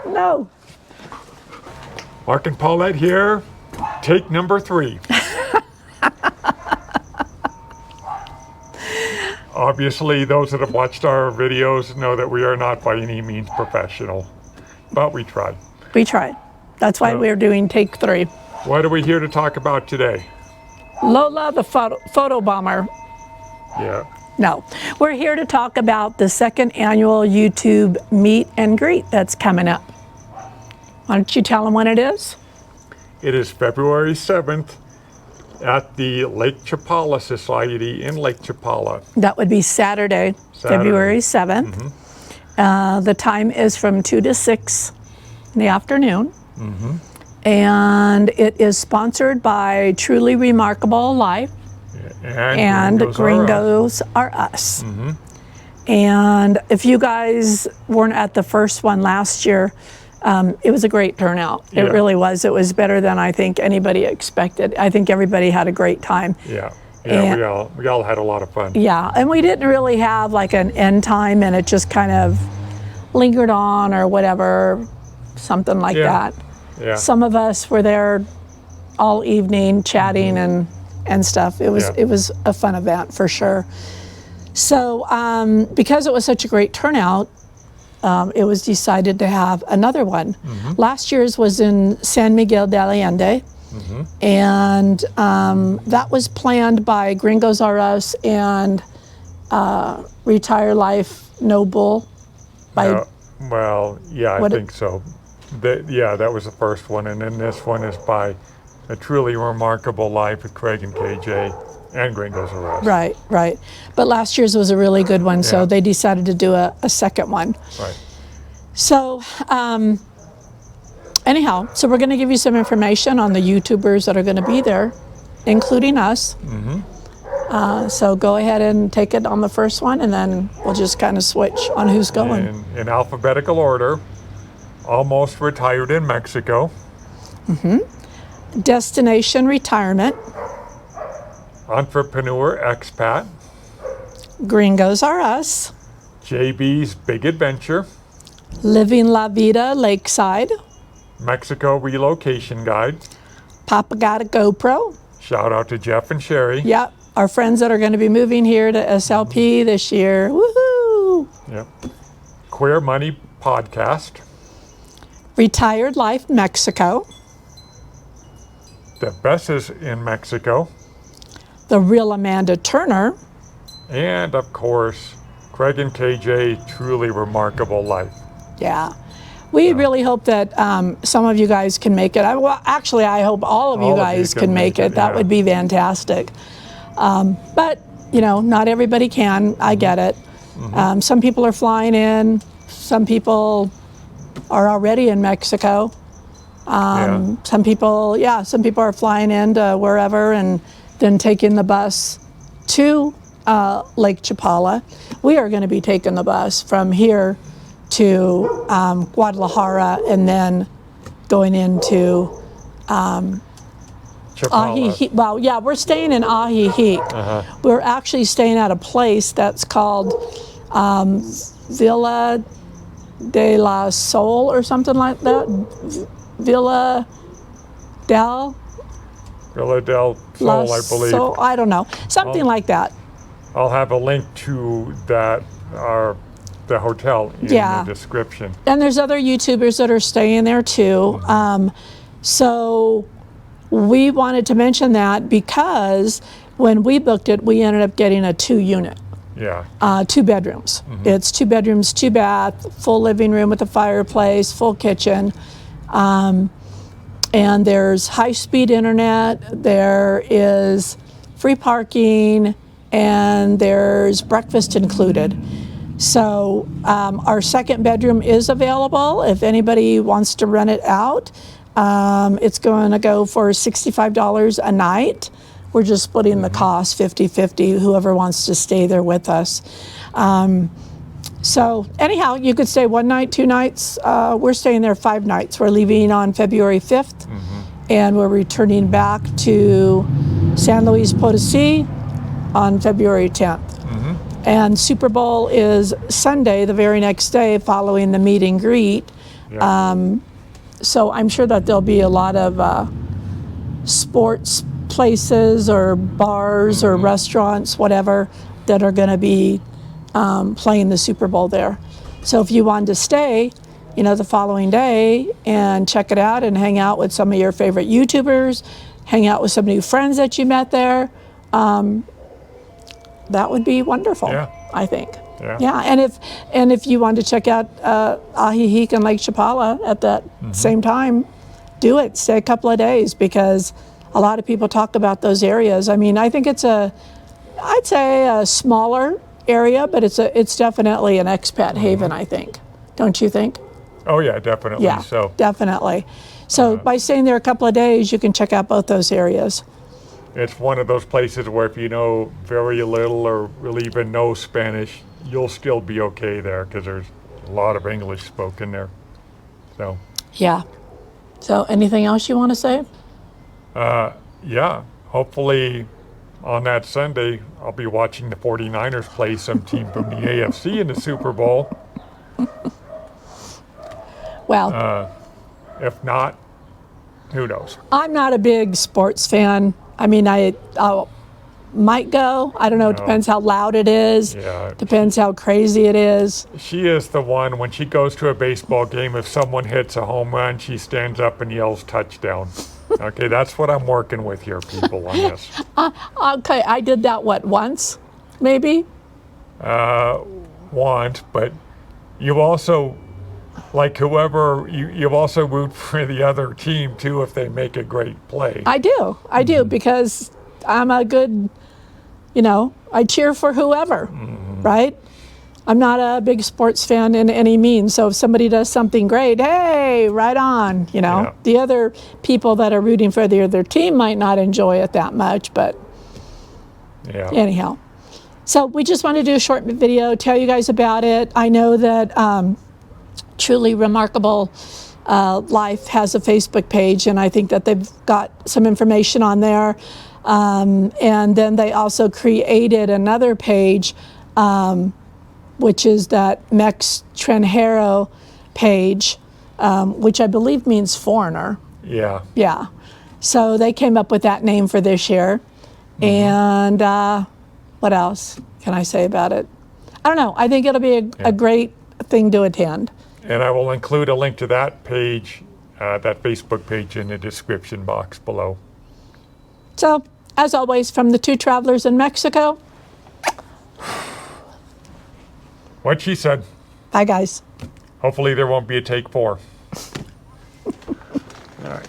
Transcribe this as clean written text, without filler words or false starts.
No. Mark and Paulette here. Take number 3. Obviously, those that have watched our videos know that we are not by any means professional, but we tried. We tried. That's why we're doing take 3. What are we here to talk about today? Lola, the photo bomber. Yeah. No, we're here to talk about the 2nd annual YouTube meet and greet that's coming up. Why don't you tell them when it is? It is February 7th at the Lake Chapala Society in Lake Chapala. That would be Saturday. February 7th. Mm-hmm. The time is from 2 to 6 in the afternoon. Mm-hmm. And it is sponsored by Truly Remarkable Life and Gringos Are Us. Mm-hmm. And if you guys weren't at the first one last year, it was a great turnout. It really was. It was better than I think anybody expected. I think everybody had a great time. Yeah, and we all had a lot of fun. Yeah, and we didn't really have like an end time, and it just kind of lingered on or whatever, something like that. Yeah. Some of us were there all evening chatting and stuff. It was a fun event for sure. So because it was such a great turnout, it was decided to have another one. Mm-hmm. Last year's was in San Miguel de Allende, and that was planned by Gringos R Us and Retire Life Noble. I think so. That was the first one, and then this one is by A Truly Remarkable Life with Craig and KJ and Gringos R Us. Right. But last year's was a really good one, so they decided to do a second one. Right. So anyhow, so we're going to give you some information on the YouTubers that are going to be there, including us. Mm-hmm. So go ahead and take it on the first one, and then we'll just kind of switch on who's going. In alphabetical order, Almost Retired in Mexico. Mm-hmm. Destination Retirement. Entrepreneur Expat. Gringos Are Us. JB's Big Adventure. Living La Vida Lakeside. Mexico Relocation Guide. Papa got a GoPro. Shout out to Jeff and Sherry. Yep, our friends that are going to be moving here to SLP this year. Woohoo! Yep. Queer Money Podcast. Retired Life Mexico. The Besses in Mexico. The Real Amanda Turner. And of course, Craig and KJ Truly Remarkable Life. Yeah. We really hope that some of you guys can make it. I hope all of you guys can make it. That would be fantastic. But, not everybody can. I get it. Mm-hmm. Some people are flying in. Some people are already in Mexico. Some people are flying into wherever and then taking the bus to Lake Chapala. We are going to be taking the bus from here to Guadalajara and then going into Ajijic. Well, we're staying in Ajijic. We're actually staying at a place that's called Villa de la Sol or something like that. Villa del Sol, I believe. I don't know. Something like that. I'll have a link to that, the hotel in the description. And there's other YouTubers that are staying there too. So we wanted to mention that because when we booked it, we ended up getting a 2-unit. 2 bedrooms. Mm-hmm. It's 2 bedrooms, 2 bath, full living room with a fireplace, full kitchen. And there's high-speed internet, there is free parking, and there's breakfast included. So our 2nd bedroom is available if anybody wants to rent it out. It's going to go for $65 a night. We're just splitting the cost 50-50, whoever wants to stay there with us. So anyhow, you could stay 1 night, 2 nights. We're staying there 5 nights. We're leaving on February 5th, and we're returning back to San Luis Potosí on February 10th. And Super Bowl is Sunday, the very next day following the meet and greet. Yeah. So I'm sure that there'll be a lot of sports places or bars or restaurants, whatever, that are going to be playing the Super Bowl there. So if you wanted to stay, you know, the following day and check it out and hang out with some of your favorite YouTubers, hang out with some new friends that you met there, that would be wonderful, Yeah. I think. Yeah. Yeah, and if you want to check out Ajijic and Lake Chapala at that same time, do it. Stay a couple of days, because a lot of people talk about those areas. I mean, I think it's I'd say a smaller area, but it's definitely an expat haven, I think. Don't you think? Oh yeah, definitely. Yeah, So definitely. So by staying there a couple of days, you can check out both those areas. it's one of those places where if you know very little or really even no Spanish, you'll still be okay there, because there's a lot of English spoken there. So Yeah. So anything else you want to say? yeah, hopefully on that Sunday I'll be watching the 49ers play some team from the AFC in the Super Bowl. Well, If not, who knows? I'm not a big sports fan. I mean, I might go. I don't know. It No. depends how loud it is. Yeah. Depends how crazy it is. She is the one, when she goes to a baseball game, if someone hits a home run, she stands up and yells touchdown. Okay, that's what I'm working with here, people, on this. Okay, I did that, once, maybe? Want, but you also, like whoever, you also root for the other team too if they make a great play. I do, because I'm a good, I cheer for whoever, right? I'm not a big sports fan in any means, so if somebody does something great, hey, right on, Yeah. The other people that are rooting for the other team might not enjoy it that much, but Yeah. anyhow. So we just want to do a short video, tell you guys about it. I know that Truly Remarkable Life has a Facebook page, and I think that they've got some information on there. And then they also created another page, which is that Mex Tranjero page, which I believe means foreigner. Yeah. Yeah. So they came up with that name for this year. And what else can I say about it? I don't know. I think it'll be a great thing to attend. And I will include a link to that page, that Facebook page, in the description box below. So, as always, from the two travelers in Mexico, What she said. bye guys. Hopefully there won't be a take 4. All right.